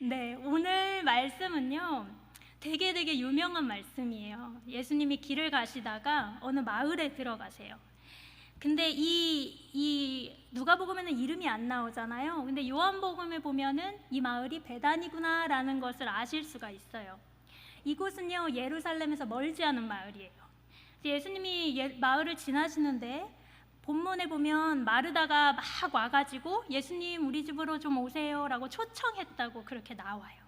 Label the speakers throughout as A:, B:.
A: 네, 오늘 말씀은요, 되게 유명한 말씀이에요. 예수님이 길을 가시다가 어느 마을에 들어가세요. 근데 이 누가복음에는 이름이 안 나오잖아요. 근데 요한복음에 보면은 이 마을이 베다니구나라는 것을 아실 수가 있어요. 이곳은요, 예루살렘에서 멀지 않은 마을이에요. 예수님이 마을을 지나시는데 본문에 보면 마르다가 막 와가지고 예수님 우리 집으로 좀 오세요 라고 초청했다고 그렇게 나와요.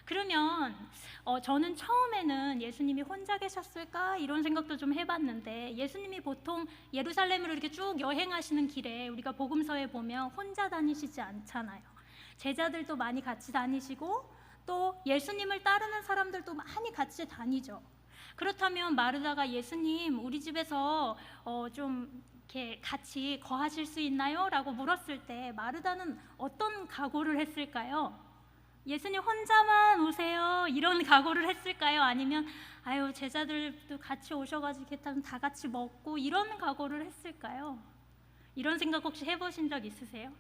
A: 그러면 저는 처음에는 예수님이 혼자 계셨을까 이런 생각도 좀 해봤는데, 예수님이 보통 예루살렘으로 이렇게 쭉 여행하시는 길에 우리가 복음서에 보면 혼자 다니시지 않잖아요. 제자들도 많이 같이 다니시고 또 예수님을 따르는 사람들도 많이 같이 다니죠. 그렇다면 마르다가 예수님 우리 집에서 좀 이렇게 같이 거하실 수 있나요? 라고 물었을 때 마르다는 어떤 각오를 했을까요? 예수님 혼자만 오세요 이런 각오를 했을까요? 아니면 아유 제자들도 같이 오셔가지고 이렇게 다 같이 먹고 이런 각오를 했을까요? 이런 생각 혹시 해보신 적 있으세요?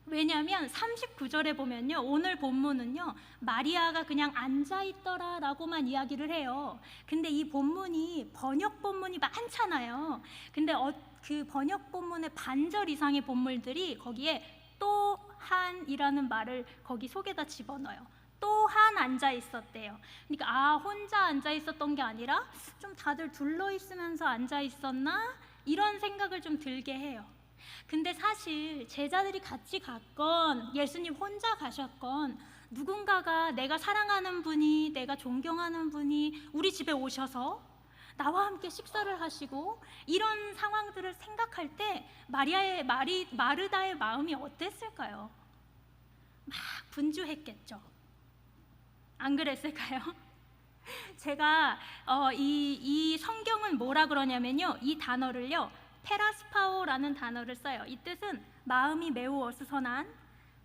A: 왜냐하면 39절에 보면요, 오늘 본문은요 마리아가 그냥 앉아있더라 라고만 이야기를 해요. 근데 이 본문이 번역 본문이 많잖아요. 근데 그 번역 본문의 반절 이상의 본물들이 거기에 또한이라는 말을 거기 속에다 집어넣어요. 또한 앉아 있었대요. 그러니까 혼자 앉아 있었던 게 아니라 좀 다들 둘러 있으면서 앉아 있었나 이런 생각을 좀 들게 해요. 근데 사실 제자들이 같이 갔건 예수님 혼자 가셨건 누군가가 내가 사랑하는 분이, 내가 존경하는 분이 우리 집에 오셔서 나와 함께 식사를 하시고 이런 상황들을 생각할 때 마르다의 마음이 어땠을까요? 막 분주했겠죠. 안 그랬을까요? 제가 이 성경은 뭐라 그러냐면요, 이 단어를요 페라스파오라는 단어를 써요. 이 뜻은 마음이 매우 어수선한,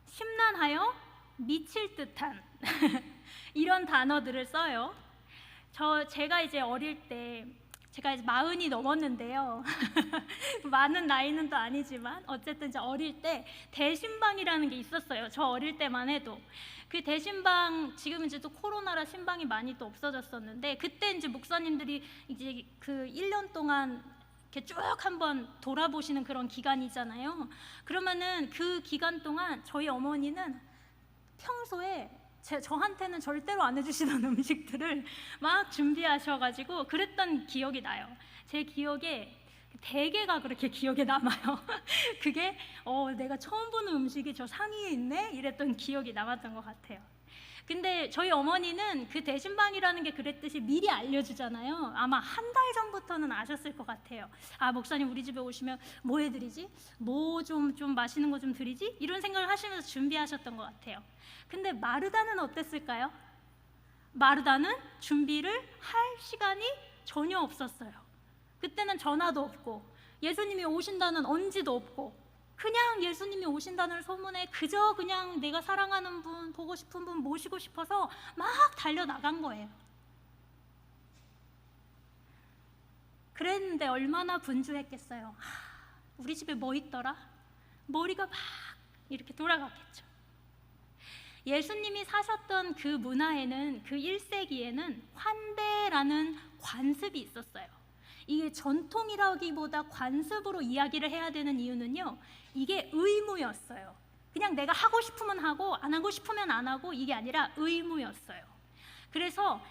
A: 심란하여 미칠 듯한 이런 단어들을 써요. 제가 이제 어릴 때, 제가 이제 40이 넘었는데요. 많은 나이는 또 아니지만 어쨌든 이제 어릴 때 대신방이라는 게 있었어요. 저 어릴 때만 해도. 그 대신방, 지금은 이제 또 코로나라 신방이 많이 또 없어졌었는데, 그때 이제 목사님들이 이제 그 1년 동안 이렇게 쭉 한번 돌아보시는 그런 기간이잖아요. 그러면은 그 기간 동안 저희 어머니는 평소에 저한테는 절대로 안 해주시던 음식들을 막 준비하셔가지고 그랬던 기억이 나요. 제 기억에 대게가 그렇게 기억에 남아요. 그게 내가 처음 보는 음식이 저 상위에 있네? 이랬던 기억이 남았던 것 같아요. 근데 저희 어머니는 그 대신방이라는 게 그랬듯이 미리 알려주잖아요. 아마 한 달 전부터는 아셨을 것 같아요. 아, 목사님 우리 집에 오시면 뭐 해드리지? 뭐 좀 맛있는 거 좀 드리지? 이런 생각을 하시면서 준비하셨던 것 같아요. 근데 마르다는 어땠을까요? 마르다는 준비를 할 시간이 전혀 없었어요. 그때는 전화도 없고 예수님이 오신다는 언지도 없고 그냥 예수님이 오신다는 소문에 그저 그냥 내가 사랑하는 분, 보고 싶은 분 모시고 싶어서 막 달려나간 거예요. 그랬는데 얼마나 분주했겠어요. 우리 집에 뭐 있더라? 머리가 막 이렇게 돌아갔겠죠. 예수님이 사셨던 그 문화에는, 그 1세기에는 환대라는 관습이 있었어요. 이게 전통이라기보다 관습으로 이야기를 해야 되는 이유는요, 이게 의무였어요. 그냥 내가 하고 싶으면 하고 안 하고 싶으면 안 하고, 이게 아니라 의무였어요. 그래서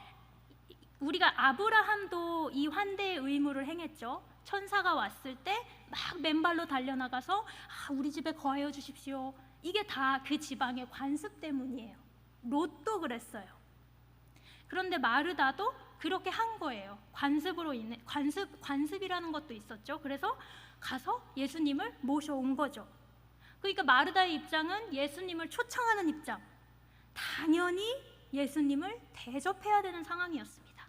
A: 우리가 아브라함도 이 환대의 의무를 행했죠. 천사가 왔을 때 막 맨발로 달려나가서 우리 집에 거하여 주십시오. 이게 다 그 지방의 관습 때문이에요. 롯도 그랬어요. 그런데 마르다도 그렇게 한 거예요. 관습으로 인해, 관습이라는 것도 있었죠. 그래서 가서 예수님을 모셔온 거죠. 그러니까 마르다의 입장은 예수님을 초청하는 입장, 당연히 예수님을 대접해야 되는 상황이었습니다.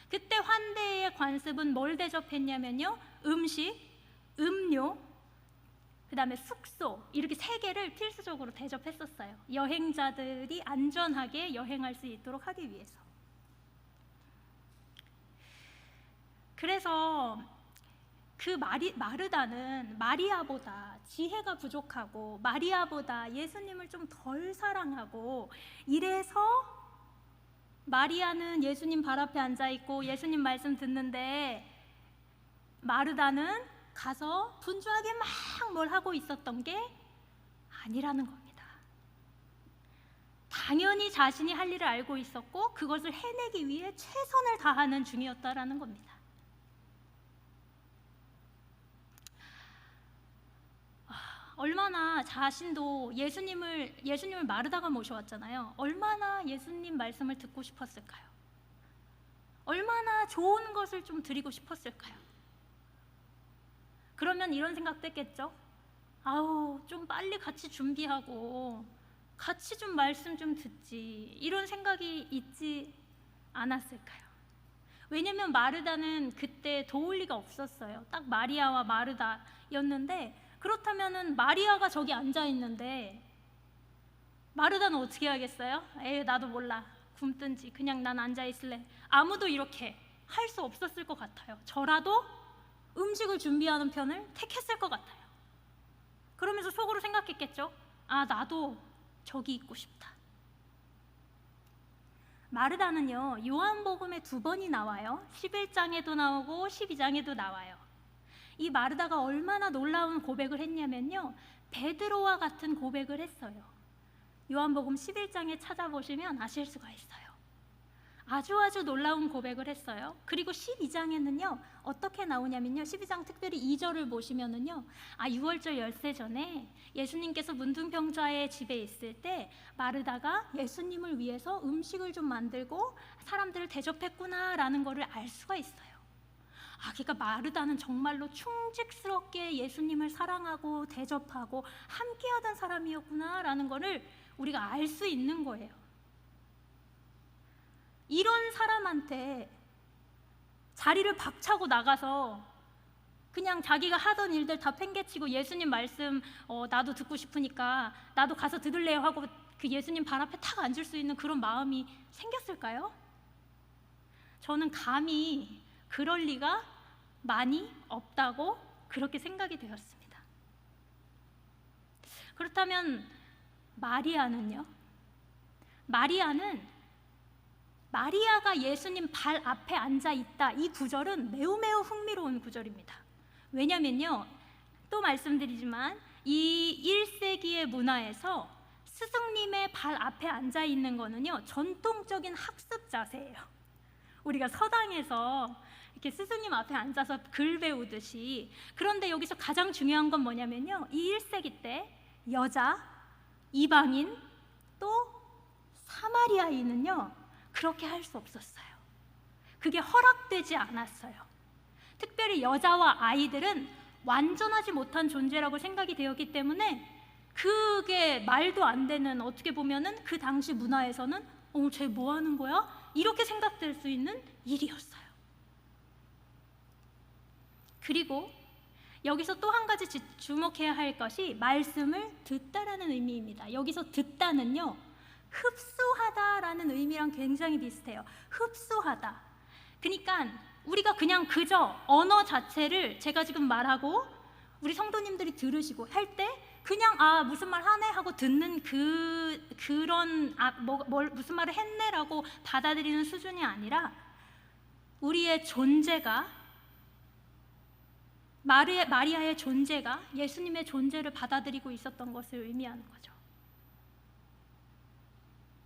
A: 그때 환대의 관습은 뭘 대접했냐면요, 음식, 음료, 그 다음에 숙소, 이렇게 3개를 필수적으로 대접했었어요. 여행자들이 안전하게 여행할 수 있도록 하기 위해서. 그래서 마르다는 마리아보다 지혜가 부족하고 마리아보다 예수님을 좀 덜 사랑하고, 이래서 마리아는 예수님 발 앞에 앉아 있고 예수님 말씀 듣는데 마르다는 가서 분주하게 막 뭘 하고 있었던 게 아니라는 겁니다. 당연히 자신이 할 일을 알고 있었고 그것을 해내기 위해 최선을 다하는 중이었다라는 겁니다. 얼마나 자신도 예수님을 마르다가 모셔왔잖아요. 얼마나 예수님 말씀을 듣고 싶었을까요? 얼마나 좋은 것을 좀 드리고 싶었을까요? 그러면 이런 생각도 했겠죠. 아우, 좀 빨리 같이 준비하고 같이 좀 말씀 좀 듣지, 이런 생각이 있지 않았을까요? 왜냐면 마르다는 그때 도울 리가 없었어요. 딱 마리아와 마르다였는데, 그렇다면은 마리아가 저기 앉아 있는데 마르다는 어떻게 하겠어요? 에이, 나도 몰라, 굶든지 그냥 난 앉아 있을래. 아무도 이렇게 할 수 없었을 것 같아요. 저라도 음식을 준비하는 편을 택했을 것 같아요. 그러면서 속으로 생각했겠죠. 아, 나도 저기 있고 싶다. 마르다는요, 요한복음에 2번이 나와요. 11장에도 나오고 12장에도 나와요. 이 마르다가 얼마나 놀라운 고백을 했냐면요, 베드로와 같은 고백을 했어요. 요한복음 11장에 찾아보시면 아실 수가 있어요. 아주 놀라운 고백을 했어요. 그리고 12장에는요 어떻게 나오냐면요, 12장 특별히 2절을 보시면은요, 유월절 열세 전에 예수님께서 문둥병자의 집에 있을 때 마르다가 예수님을 위해서 음식을 좀 만들고 사람들을 대접했구나라는 것을 알 수가 있어요. 그러니까 마르다는 정말로 충직스럽게 예수님을 사랑하고 대접하고 함께하던 사람이었구나라는 것을 우리가 알 수 있는 거예요. 이런 사람한테 자리를 박차고 나가서 그냥 자기가 하던 일들 다 팽개치고 예수님 말씀 나도 듣고 싶으니까 나도 가서 들을래요 하고 그 예수님 발 앞에 탁 앉을 수 있는 그런 마음이 생겼을까요? 저는 감히 그럴 리가 많이 없다고 그렇게 생각이 되었습니다. 그렇다면 마리아는요? 마리아가 예수님 발 앞에 앉아 있다, 이 구절은 매우 흥미로운 구절입니다. 왜냐면요, 또 말씀드리지만 이 1세기의 문화에서 스승님의 발 앞에 앉아 있는 거는요 전통적인 학습 자세예요. 우리가 서당에서 이렇게 스승님 앞에 앉아서 글 배우듯이. 그런데 여기서 가장 중요한 건 뭐냐면요, 이 1세기 때 여자, 이방인, 또 사마리아인은요 그렇게 할 수 없었어요. 그게 허락되지 않았어요. 특별히 여자와 아이들은 완전하지 못한 존재라고 생각이 되었기 때문에 그게 말도 안 되는, 어떻게 보면은 그 당시 문화에서는 쟤 뭐 하는 거야? 이렇게 생각될 수 있는 일이었어요. 그리고 여기서 또 한 가지 주목해야 할 것이 말씀을 듣다라는 의미입니다. 여기서 듣다는요, 흡수하다라는 의미랑 굉장히 비슷해요. 흡수하다. 그러니까 우리가 그냥 그저 언어 자체를 제가 지금 말하고 우리 성도님들이 들으시고 할 때 그냥 무슨 말 하네 하고 듣는 그런 무슨 말을 했네라고 받아들이는 수준이 아니라 우리의 존재가, 마리아의 존재가 예수님의 존재를 받아들이고 있었던 것을 의미하는 거죠.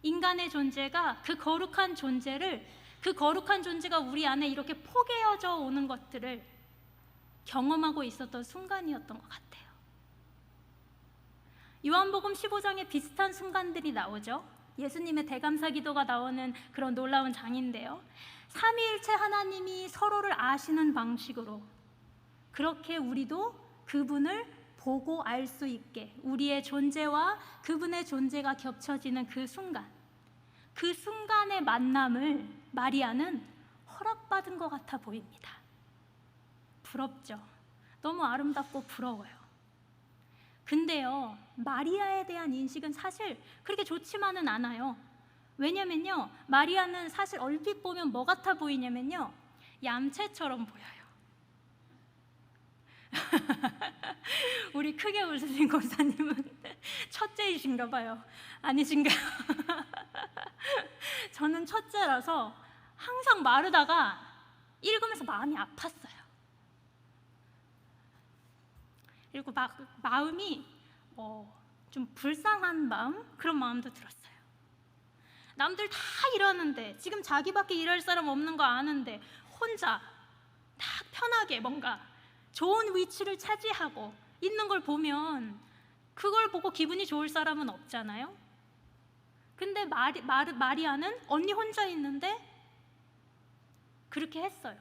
A: 인간의 존재가 그 거룩한 존재가 우리 안에 이렇게 포개어져 오는 것들을 경험하고 있었던 순간이었던 것 같아요. 요한복음 15장에 비슷한 순간들이 나오죠. 예수님의 대감사 기도가 나오는 그런 놀라운 장인데요, 삼위일체 하나님이 서로를 아시는 방식으로 그렇게 우리도 그분을 보고 알 수 있게, 우리의 존재와 그분의 존재가 겹쳐지는 그 순간의 만남을 마리아는 허락받은 것 같아 보입니다. 부럽죠? 너무 아름답고 부러워요. 근데요, 마리아에 대한 인식은 사실 그렇게 좋지만은 않아요. 왜냐면요, 마리아는 사실 얼핏 보면 뭐 같아 보이냐면요, 얌체처럼 보여요. 우리 크게 웃으신 권사님은 첫째이신가 봐요. 아니신가요? 저는 첫째라서 항상 마르다가 읽으면서 마음이 아팠어요. 그리고 막 마음이 좀 불쌍한 마음? 그런 마음도 들었어요. 남들 다 일하는데, 지금 자기밖에 일할 사람 없는 거 아는데 혼자 딱 편하게 뭔가 좋은 위치를 차지하고 있는 걸 보면 그걸 보고 기분이 좋을 사람은 없잖아요. 근데 마리아는 언니 혼자 있는데 그렇게 했어요.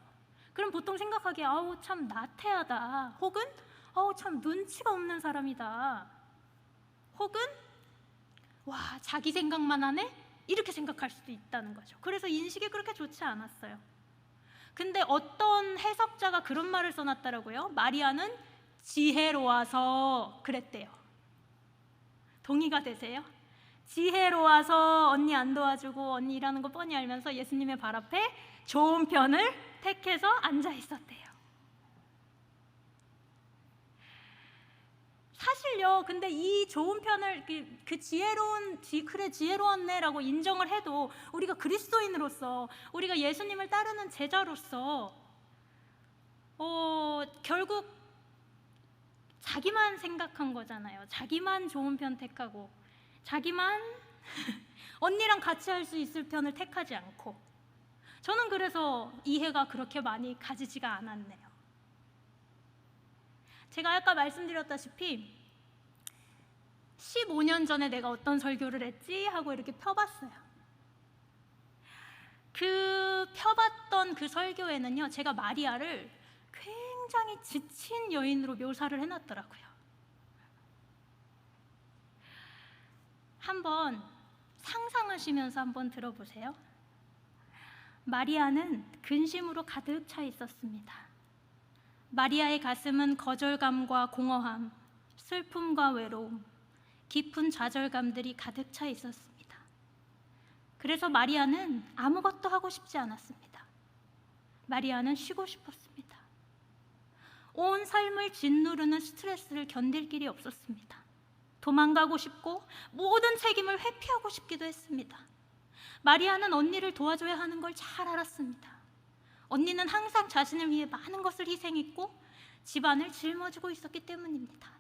A: 그럼 보통 생각하기에 아우 참 나태하다, 혹은 아우 참 눈치가 없는 사람이다, 혹은 와 자기 생각만 하네? 이렇게 생각할 수도 있다는 거죠. 그래서 인식이 그렇게 좋지 않았어요. 근데 어떤 해석자가 그런 말을 써놨더라고요. 마리아는 지혜로워서 그랬대요. 동의가 되세요? 지혜로워서 언니 안 도와주고 언니 일하는 거 뻔히 알면서 예수님의 발 앞에 좋은 편을 택해서 앉아 있었대요. 사실요, 근데 이 좋은 편을 그 그래 지혜로웠네라고 인정을 해도 우리가 그리스도인으로서, 우리가 예수님을 따르는 제자로서 결국 자기만 생각한 거잖아요. 자기만 좋은 편 택하고 자기만 언니랑 같이 할 수 있을 편을 택하지 않고. 저는 그래서 이해가 그렇게 많이 가지지가 않았네요. 제가 아까 말씀드렸다시피 15년 전에 내가 어떤 설교를 했지 하고 이렇게 펴봤어요. 그 펴봤던 그 설교에는요, 제가 마리아를 굉장히 지친 여인으로 묘사를 해놨더라고요. 한번 상상하시면서 한번 들어보세요. 마리아는 근심으로 가득 차 있었습니다. 마리아의 가슴은 거절감과 공허함, 슬픔과 외로움, 깊은 좌절감들이 가득 차 있었습니다. 그래서 마리아는 아무것도 하고 싶지 않았습니다. 마리아는 쉬고 싶었습니다. 온 삶을 짓누르는 스트레스를 견딜 길이 없었습니다. 도망가고 싶고 모든 책임을 회피하고 싶기도 했습니다. 마리아는 언니를 도와줘야 하는 걸 잘 알았습니다. 언니는 항상 자신을 위해 많은 것을 희생했고 집안을 짊어지고 있었기 때문입니다.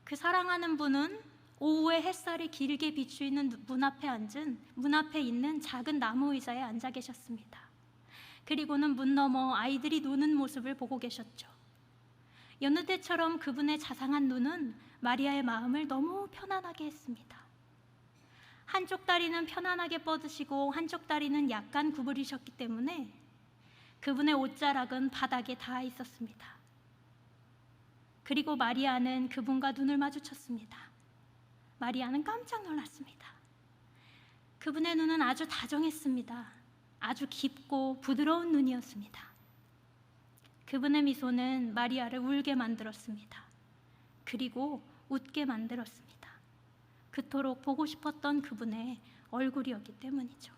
A: 그 사랑하는 분은 오후에 햇살이 길게 비추이는 문 앞에 있는 작은 나무 의자에 앉아 계셨습니다. 그리고는 문 너머 아이들이 노는 모습을 보고 계셨죠. 여느 때처럼 그분의 자상한 눈은 마리아의 마음을 너무 편안하게 했습니다. 한쪽 다리는 편안하게 뻗으시고 한쪽 다리는 약간 구부리셨기 때문에 그분의 옷자락은 바닥에 닿아 있었습니다. 그리고 마리아는 그분과 눈을 마주쳤습니다. 마리아는 깜짝 놀랐습니다. 그분의 눈은 아주 다정했습니다. 아주 깊고 부드러운 눈이었습니다. 그분의 미소는 마리아를 울게 만들었습니다. 그리고 웃게 만들었습니다. 그토록 보고 싶었던 그분의 얼굴이었기 때문이죠.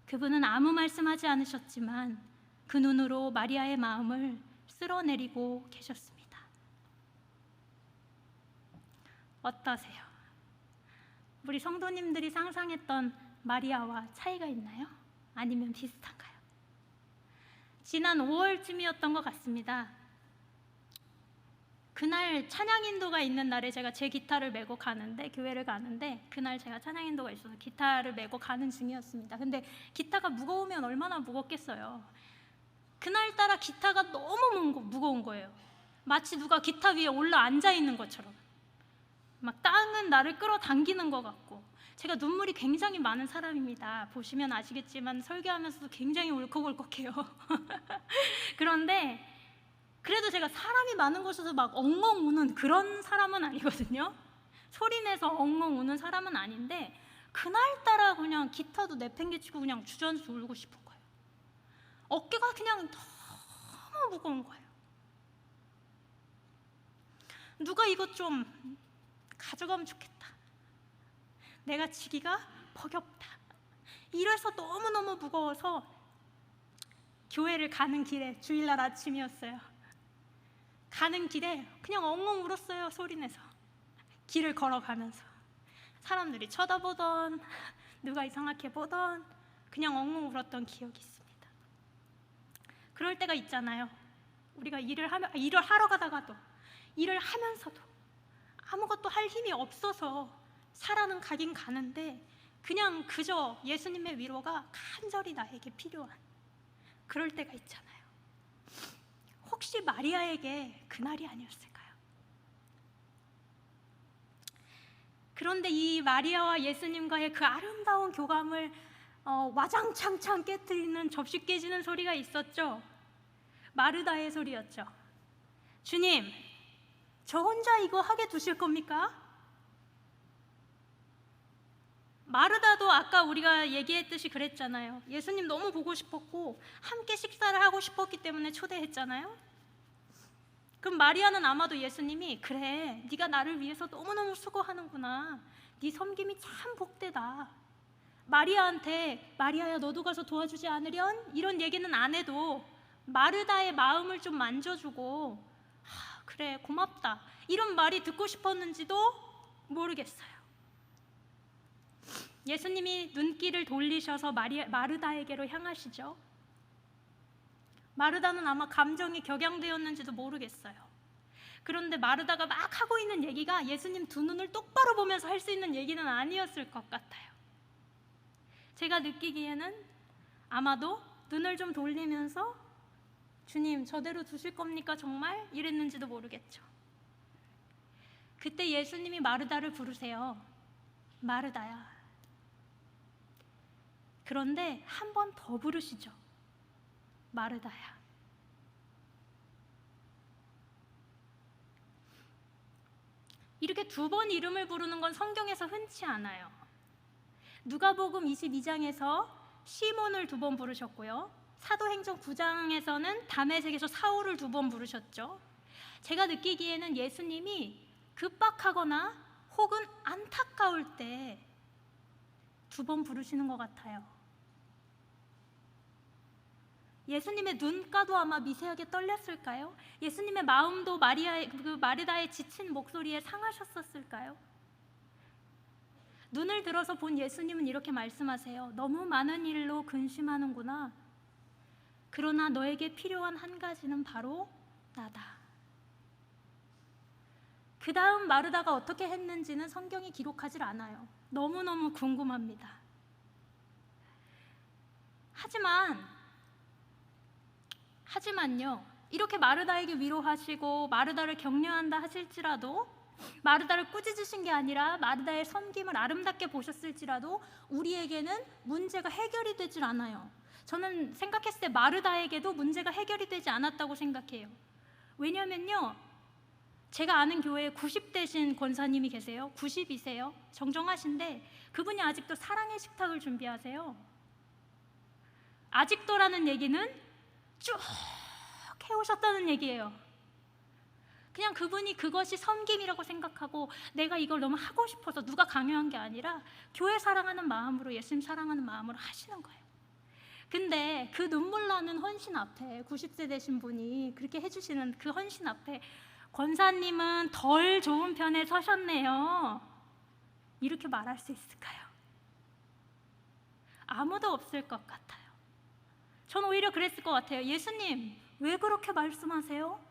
A: 그분은 아무 말씀하지 않으셨지만 그 눈으로 마리아의 마음을 쓸어내리고 계셨습니다. 어떠세요? 우리 성도님들이 상상했던 마리아와 차이가 있나요? 아니면 비슷한가요? 지난 5월쯤이었던 것 같습니다. 그날 찬양 인도가 있는 날에 제가 제 기타를 메고 가는데, 교회를 가는데 그날 제가 찬양 인도가 있어서 기타를 메고 가는 중이었습니다. 근데 기타가 무거우면 얼마나 무겁겠어요. 그날따라 기타가 너무 무거운 거예요. 마치 누가 기타 위에 올라 앉아 있는 것처럼. 막 땅은 나를 끌어당기는 것 같고. 제가 눈물이 굉장히 많은 사람입니다. 보시면 아시겠지만 설교하면서도 굉장히 울컥울컥해요. 그런데 그래도 제가 사람이 많은 곳에서 막 엉엉 우는 그런 사람은 아니거든요. 소리내서 엉엉 우는 사람은 아닌데 그날따라 그냥 기타도 내팽개치고 그냥 주저앉아서 울고 싶은 거예요. 어깨가 그냥 너무 무거운 거예요. 누가 이것 좀 가져가면 좋겠다. 내가 지기가 버겁다. 이래서 너무너무 무거워서 교회를 가는 길에, 주일날 아침이었어요. 가는 길에 그냥 엉엉 울었어요. 소리내서. 길을 걸어가면서 사람들이 쳐다보던 누가 이상하게 보던 그냥 엉엉 울었던 기억이 있습니다. 그럴 때가 있잖아요. 우리가 일을 하러 가다가도, 일을 하면서도 아무것도 할 힘이 없어서 살아는 가긴 가는데 그냥 그저 예수님의 위로가 간절히 나에게 필요한 그럴 때가 있잖아요. 혹시 마리아에게 그날이 아니었을까요? 그런데 이 마리아와 예수님과의 그 아름다운 교감을 와장창창 깨뜨리는, 접시 깨지는 소리가 있었죠. 마르다의 소리였죠. 주님, 저 혼자 이거 하게 두실 겁니까? 마르다도 아까 우리가 얘기했듯이 그랬잖아요. 예수님 너무 보고 싶었고 함께 식사를 하고 싶었기 때문에 초대했잖아요. 그럼 마리아는 아마도 예수님이 그래, 네가 나를 위해서 너무너무 수고하는구나, 네 섬김이 참 복되다, 마리아한테 마리아야 너도 가서 도와주지 않으련? 이런 얘기는 안 해도 마르다의 마음을 좀 만져주고 그래 고맙다 이런 말이 듣고 싶었는지도 모르겠어요. 예수님이 눈길을 돌리셔서 마르다에게로 향하시죠. 마르다는 아마 감정이 격양되었는지도 모르겠어요. 그런데 마르다가 막 하고 있는 얘기가 예수님 두 눈을 똑바로 보면서 할 수 있는 얘기는 아니었을 것 같아요. 제가 느끼기에는 아마도 눈을 좀 돌리면서 주님 저대로 두실 겁니까 정말? 이랬는지도 모르겠죠. 그때 예수님이 마르다를 부르세요. 마르다야. 그런데 한 번 더 부르시죠. 마르다야. 이렇게 두 번 이름을 부르는 건 성경에서 흔치 않아요. 누가복음 22장에서 시몬을 두 번 부르셨고요. 사도행전 9장에서는 다메섹에서 사울을 두 번 부르셨죠. 제가 느끼기에는 예수님이 급박하거나 혹은 안타까울 때 두 번 부르시는 것 같아요. 예수님의 눈가도 아마 미세하게 떨렸을까요? 예수님의 마음도 마르다의 지친 목소리에 상하셨었을까요? 눈을 들어서 본 예수님은 이렇게 말씀하세요. 너무 많은 일로 근심하는구나. 그러나 너에게 필요한 한 가지는 바로 나다. 그 다음 마르다가 어떻게 했는지는 성경이 기록하질 않아요. 너무너무 궁금합니다. 하지만요, 이렇게 마르다에게 위로하시고 마르다를 격려한다 하실지라도, 마르다를 꾸짖으신 게 아니라 마르다의 섬김을 아름답게 보셨을지라도 우리에게는 문제가 해결이 되질 않아요. 저는 생각했을 때 마르다에게도 문제가 해결이 되지 않았다고 생각해요. 왜냐면요, 제가 아는 교회에 90대신 권사님이 계세요. 90이세요. 정정하신데 그분이 아직도 사랑의 식탁을 준비하세요. 아직도라는 얘기는 쭉 해오셨다는 얘기예요. 그냥 그분이 그것이 섬김이라고 생각하고 내가 이걸 너무 하고 싶어서 누가 강요한 게 아니라 교회 사랑하는 마음으로, 예수님 사랑하는 마음으로 하시는 거예요. 근데 그 눈물 나는 헌신 앞에 90세 되신 분이 그렇게 해주시는 그 헌신 앞에 권사님은 덜 좋은 편에 서셨네요. 이렇게 말할 수 있을까요? 아무도 없을 것 같아요. 저는 오히려 그랬을 것 같아요. 예수님, 왜 그렇게 말씀하세요?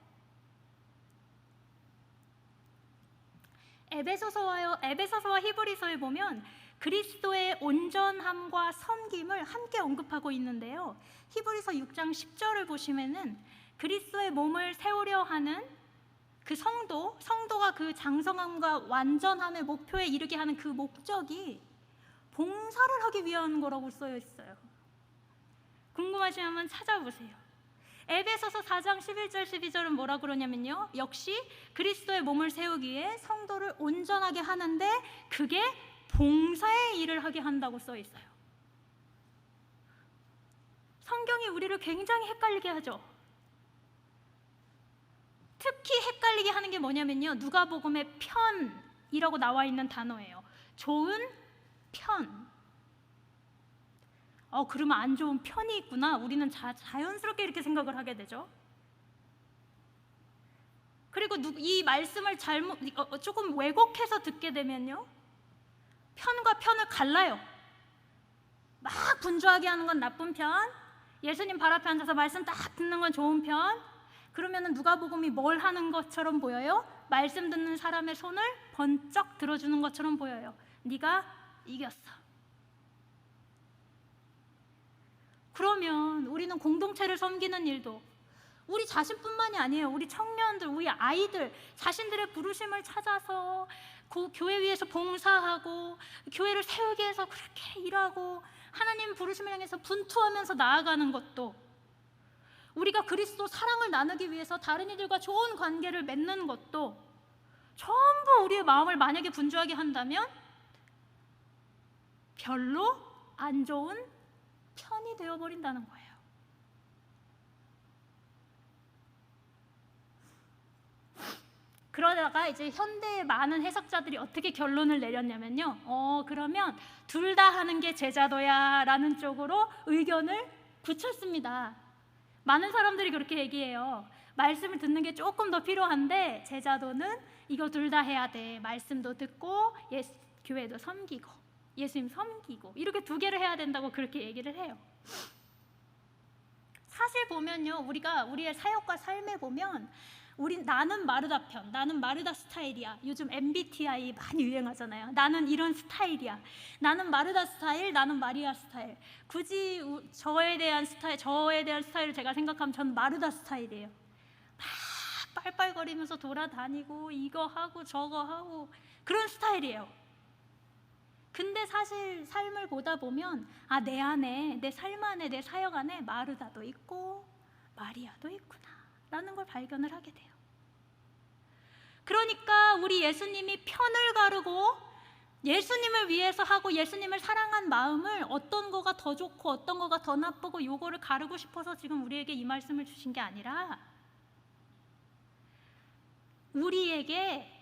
A: 에베소서와 히브리서에 보면 그리스도의 온전함과 섬김을 함께 언급하고 있는데요. 히브리서 6장 10절을 보시면은 그리스도의 몸을 세우려 하는 그 성도가 그 장성함과 완전함의 목표에 이르게 하는 그 목적이 봉사를 하기 위한 거라고 쓰여 있어요. 궁금하시면 한번 찾아보세요. 에베소서 4장 11절 12절은 뭐라 그러냐면요, 역시 그리스도의 몸을 세우기 위해 성도를 온전하게 하는데 그게 봉사의 일을 하게 한다고 써 있어요. 성경이 우리를 굉장히 헷갈리게 하죠. 특히 헷갈리게 하는 게 뭐냐면요, 누가복음의 편이라고 나와 있는 단어예요. 좋은 편. 그러면 안 좋은 편이 있구나. 우리는 자연스럽게 이렇게 생각을 하게 되죠. 그리고 이 말씀을 조금 왜곡해서 듣게 되면요, 편과 편을 갈라요. 막 분주하게 하는 건 나쁜 편, 예수님 발 앞에 앉아서 말씀 딱 듣는 건 좋은 편. 그러면은 누가복음이 뭘 하는 것처럼 보여요? 말씀 듣는 사람의 손을 번쩍 들어주는 것처럼 보여요. 네가 이겼어. 그러면 우리는 공동체를 섬기는 일도 우리 자신뿐만이 아니에요. 우리 청년들, 우리 아이들 자신들의 부르심을 찾아서 그 교회 위에서 봉사하고 교회를 세우기 위해서 그렇게 일하고 하나님 부르심을 향해서 분투하면서 나아가는 것도, 우리가 그리스도 사랑을 나누기 위해서 다른 이들과 좋은 관계를 맺는 것도 전부 우리의 마음을 만약에 분주하게 한다면 별로 안 좋은 편이 되어버린다는 거예요. 그러다가 이제 현대의 많은 해석자들이 어떻게 결론을 내렸냐면요, 그러면 둘 다 하는 게 제자도야 라는 쪽으로 의견을 굳혔습니다. 많은 사람들이 그렇게 얘기해요. 말씀을 듣는 게 조금 더 필요한데 제자도는 이거 둘 다 해야 돼. 말씀도 듣고 교회도 섬기고 예수님 섬기고 이렇게 두 개를 해야 된다고 그렇게 얘기를 해요. 사실 보면요, 우리가 우리의 사역과 삶에 보면 나는 마르다 편, 나는 마르다 스타일이야. 요즘 MBTI 많이 유행하잖아요. 나는 이런 스타일이야. 나는 마르다 스타일, 나는 마리아 스타일. 굳이 저에 대한 스타일을 제가 생각하면 저는 마르다 스타일이에요. 막 빨빨거리면서 돌아다니고 이거 하고 저거 하고 그런 스타일이에요. 근데 사실 삶을 보다 보면 내 안에, 내 삶 안에, 내 사역 안에 마르다도 있고 마리아도 있구나 라는 걸 발견을 하게 돼요. 그러니까 우리 예수님이 편을 가르고 예수님을 위해서 하고 예수님을 사랑한 마음을 어떤 거가 더 좋고 어떤 거가 더 나쁘고 요거를 가르고 싶어서 지금 우리에게 이 말씀을 주신 게 아니라, 우리에게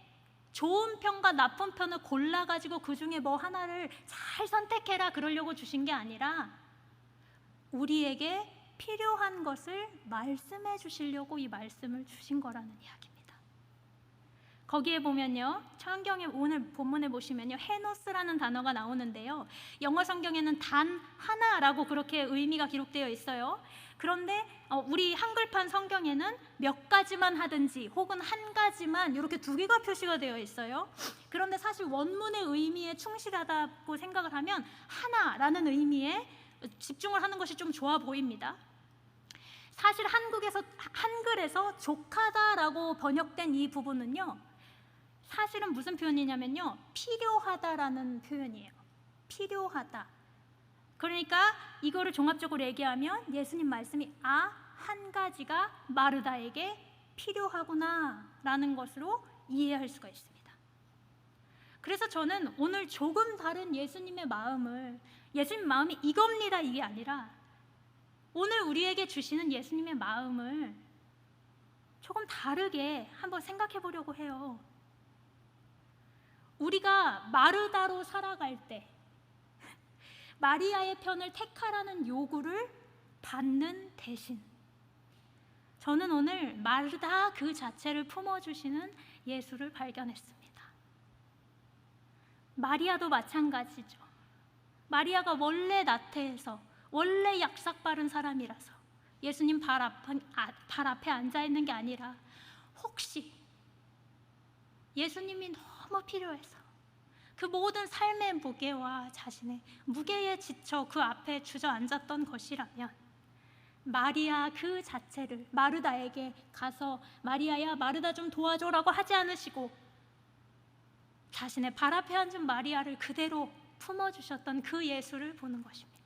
A: 좋은 편과 나쁜 편을 골라가지고 그 중에 뭐 하나를 잘 선택해라 그러려고 주신 게 아니라 우리에게 필요한 것을 말씀해 주시려고 이 말씀을 주신 거라는 이야기입니다. 거기에 보면요, 성경에 오늘 본문에 보시면요, 헤노스라는 단어가 나오는데요, 영어 성경에는 단 하나라고 그렇게 의미가 기록되어 있어요. 그런데 우리 한글판 성경에는 몇 가지만 하든지 혹은 한 가지만 이렇게 두 개가 표시가 되어 있어요. 그런데 사실 원문의 의미에 충실하다고 생각을 하면 하나라는 의미에 집중을 하는 것이 좀 좋아 보입니다. 사실 한글에서 족하다라고 번역된 이 부분은요, 사실은 무슨 표현이냐면요, 필요하다라는 표현이에요. 필요하다. 그러니까 이거를 종합적으로 얘기하면 예수님 말씀이 한 가지가 마르다에게 필요하구나 라는 것으로 이해할 수가 있습니다. 그래서 저는 오늘 조금 다른 예수님의 마음이 이겁니다 이게 아니라 오늘 우리에게 주시는 예수님의 마음을 조금 다르게 한번 생각해 보려고 해요. 우리가 마르다로 살아갈 때 마리아의 편을 택하라는 요구를 받는 대신 저는 오늘 마르다 그 자체를 품어주시는 예수를 발견했습니다. 마리아도 마찬가지죠. 마리아가 원래 나태해서 원래 약삭 빠른 사람이라서 예수님 발 앞에 앉아있는 게 아니라 혹시 예수님이 너무 필요해서 그 모든 삶의 무게와 자신의 무게에 지쳐 그 앞에 주저앉았던 것이라면 마리아 그 자체를 마르다에게 가서 마리아야 마르다 좀 도와줘라고 하지 않으시고 자신의 발 앞에 앉은 마리아를 그대로 품어주셨던 그 예수를 보는 것입니다.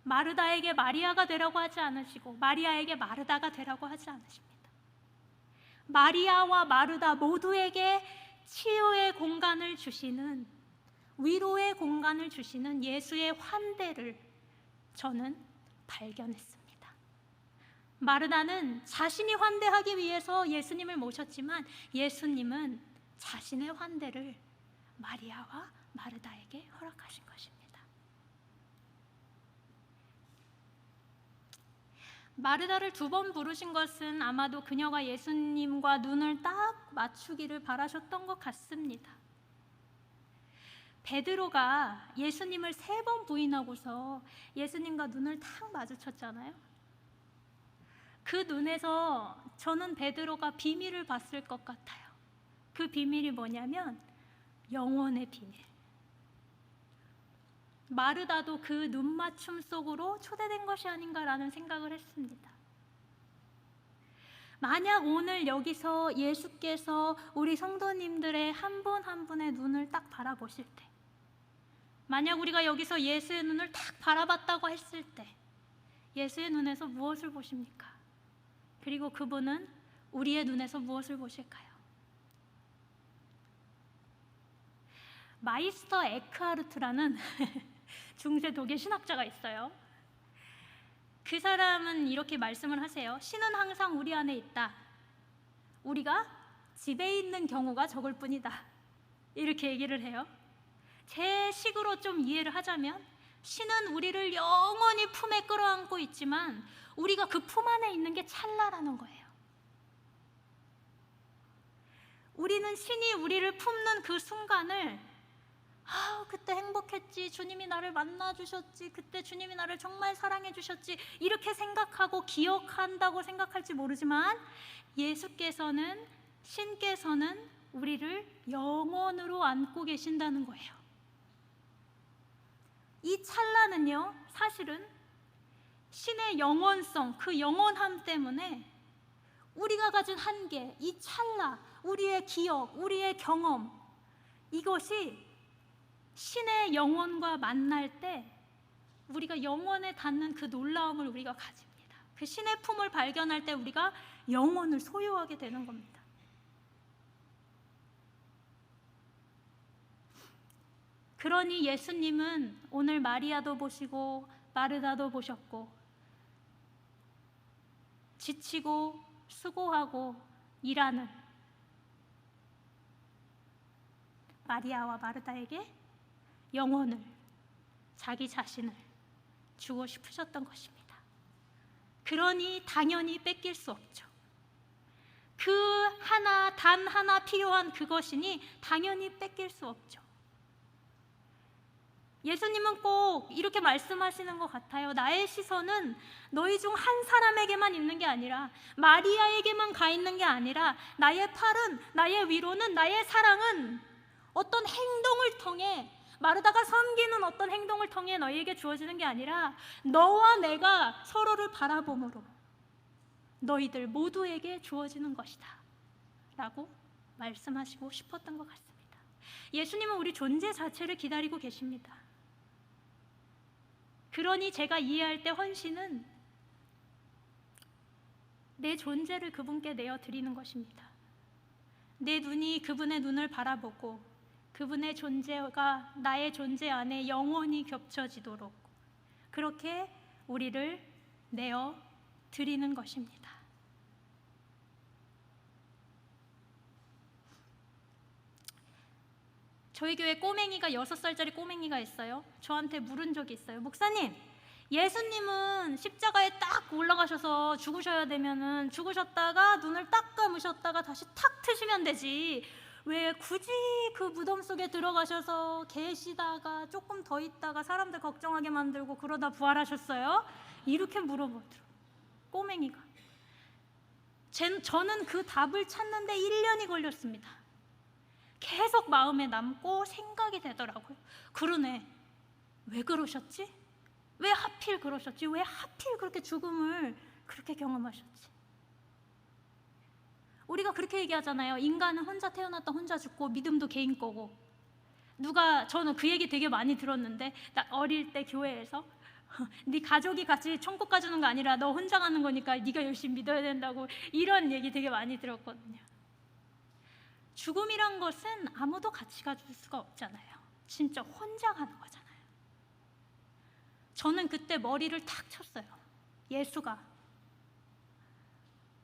A: 마르다에게 마리아가 되라고 하지 않으시고 마리아에게 마르다가 되라고 하지 않으십니다. 마리아와 마르다 모두에게 치유의 공간을 주시는, 위로의 공간을 주시는 예수의 환대를 저는 발견했습니다. 마르다는 자신이 환대하기 위해서 예수님을 모셨지만 예수님은 자신의 환대를 마리아와 마르다에게 허락하신 것입니다. 마르다를 2번 부르신 것은 아마도 그녀가 예수님과 눈을 딱 맞추기를 바라셨던 것 같습니다. 베드로가 예수님을 3번 부인하고서 예수님과 눈을 딱 마주쳤잖아요. 그 눈에서 저는 베드로가 비밀을 봤을 것 같아요. 그 비밀이 뭐냐면 영혼의 비밀. 마르다도 그 눈맞춤 속으로 초대된 것이 아닌가라는 생각을 했습니다. 만약 오늘 여기서 예수께서 우리 성도님들의 한 분 한 분의 눈을 딱 바라보실 때, 만약 우리가 여기서 예수의 눈을 딱 바라봤다고 했을 때 예수의 눈에서 무엇을 보십니까? 그리고 그분은 우리의 눈에서 무엇을 보실까요? 마이스터 에크하르트라는 중세 독일 신학자가 있어요. 그 사람은 이렇게 말씀을 하세요. 신은 항상 우리 안에 있다. 우리가 집에 있는 경우가 적을 뿐이다. 이렇게 얘기를 해요. 제 식으로 좀 이해를 하자면 신은 우리를 영원히 품에 끌어안고 있지만 우리가 그 품 안에 있는 게 찰나라는 거예요. 우리는 신이 우리를 품는 그 순간을 그때 행복했지, 주님이 나를 만나주셨지, 그때 주님이 나를 정말 사랑해주셨지, 이렇게 생각하고 기억한다고 생각할지 모르지만 예수께서는, 신께서는 우리를 영원으로 안고 계신다는 거예요. 이 찰나는요, 사실은 신의 영원성, 그 영원함 때문에 우리가 가진 한계, 이 찰나, 우리의 기억, 우리의 경험, 이것이 신의 영혼과 만날 때 우리가 영혼에 닿는 그 놀라움을 우리가 가집니다. 그 신의 품을 발견할 때 우리가 영혼을 소유하게 되는 겁니다. 그러니 예수님은 오늘 마리아도 보시고 마르다도 보셨고 지치고 수고하고 일하는 마리아와 마르다에게 영혼을, 자기 자신을 주고 싶으셨던 것입니다. 그러니 당연히 뺏길 수 없죠. 그 하나, 단 하나 필요한 그것이니 당연히 뺏길 수 없죠. 예수님은 꼭 이렇게 말씀하시는 것 같아요. 나의 시선은 너희 중 한 사람에게만 있는 게 아니라, 마리아에게만 가 있는 게 아니라, 나의 팔은, 나의 위로는, 나의 사랑은 어떤 행동을 통해, 마르다가 섬기는 어떤 행동을 통해 너희에게 주어지는 게 아니라 너와 내가 서로를 바라봄으로 너희들 모두에게 주어지는 것이다 라고 말씀하시고 싶었던 것 같습니다. 예수님은 우리 존재 자체를 기다리고 계십니다. 그러니 제가 이해할 때 헌신은 내 존재를 그분께 내어드리는 것입니다. 내 눈이 그분의 눈을 바라보고 그분의 존재가 나의 존재 안에 영원히 겹쳐지도록 그렇게 우리를 내어드리는 것입니다. 저희 교회 꼬맹이가 6살짜리 꼬맹이가 있어요. 저한테 물은 적이 있어요. 목사님, 예수님은 십자가에 딱 올라가셔서 죽으셔야 되면은 죽으셨다가 눈을 딱 감으셨다가 다시 탁 트시면 되지, 왜 굳이 그 무덤 속에 들어가셔서 계시다가 조금 더 있다가 사람들 걱정하게 만들고 그러다 부활하셨어요? 이렇게 물어보더라고요, 꼬맹이가. 저는 그 답을 찾는데 1년이 걸렸습니다. 계속 마음에 남고 생각이 되더라고요. 그러네, 왜 그러셨지? 왜 하필 그러셨지? 왜 하필 그렇게 죽음을 그렇게 경험하셨지? 우리가 그렇게 얘기하잖아요. 인간은 혼자 태어났다 혼자 죽고 믿음도 개인 거고. 저는 그 얘기 되게 많이 들었는데, 나 어릴 때 교회에서 네 가족이 같이 천국 가주는 거 아니라 너 혼자 가는 거니까 네가 열심히 믿어야 된다고, 이런 얘기 되게 많이 들었거든요. 죽음이란 것은 아무도 같이 가줄 수가 없잖아요. 진짜 혼자 가는 거잖아요. 저는 그때 머리를 탁 쳤어요. 예수가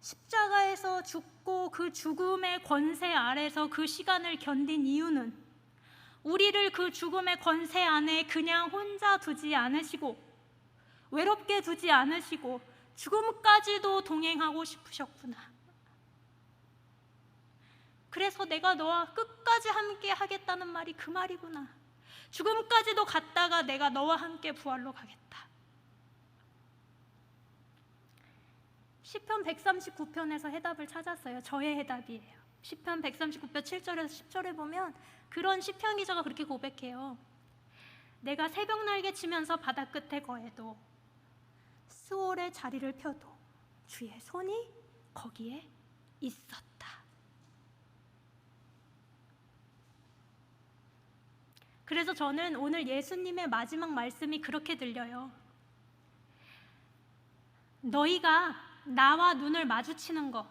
A: 십자가에서 죽고 그 죽음의 권세 아래서 그 시간을 견딘 이유는 우리를 그 죽음의 권세 안에 그냥 혼자 두지 않으시고 외롭게 두지 않으시고 죽음까지도 동행하고 싶으셨구나. 그래서 내가 너와 끝까지 함께 하겠다는 말이 그 말이구나. 죽음까지도 갔다가 내가 너와 함께 부활로 가겠다. 시편 139편에서 해답을 찾았어요. 저의 해답이에요. 시편 139편 7절에서 10절에 보면 그런 시편 기자가 그렇게 고백해요. 내가 새벽 날개 치면서 바다 끝에 거해도 수월의 자리를 펴도 주의 손이 거기에 있었다. 그래서 저는 오늘 예수님의 마지막 말씀이 그렇게 들려요. 너희가 나와 눈을 마주치는 거,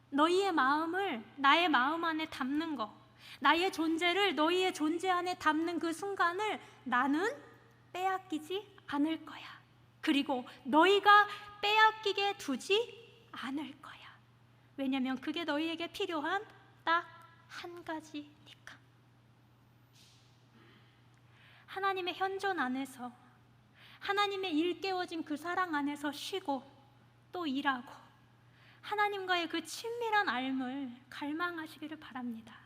A: 너희의 마음을 나의 마음 안에 담는 거, 나의 존재를 너희의 존재 안에 담는 그 순간을 나는 빼앗기지 않을 거야. 그리고 너희가 빼앗기게 두지 않을 거야. 왜냐하면 그게 너희에게 필요한 딱 한 가지니까. 하나님의 현존 안에서, 하나님의 일깨워진 그 사랑 안에서 쉬고 또 일하고 하나님과의 그 친밀한 삶을 갈망하시기를 바랍니다.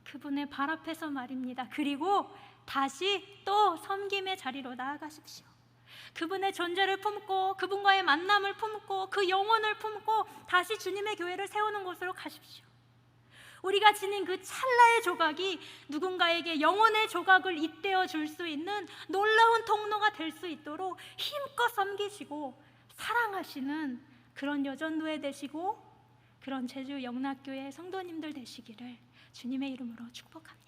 A: 그분의 발 앞에서 말입니다. 그리고 다시 또 섬김의 자리로 나아가십시오. 그분의 존재를 품고 그분과의 만남을 품고 그 영혼을 품고 다시 주님의 교회를 세우는 곳으로 가십시오. 우리가 지닌 그 찰나의 조각이 누군가에게 영혼의 조각을 잇대어 줄 수 있는 놀라운 통로가 될 수 있도록 힘껏 섬기시고 사랑하시는 그런 여전도회 되시고 그런 제주 영락교회 성도님들 되시기를 주님의 이름으로 축복합니다.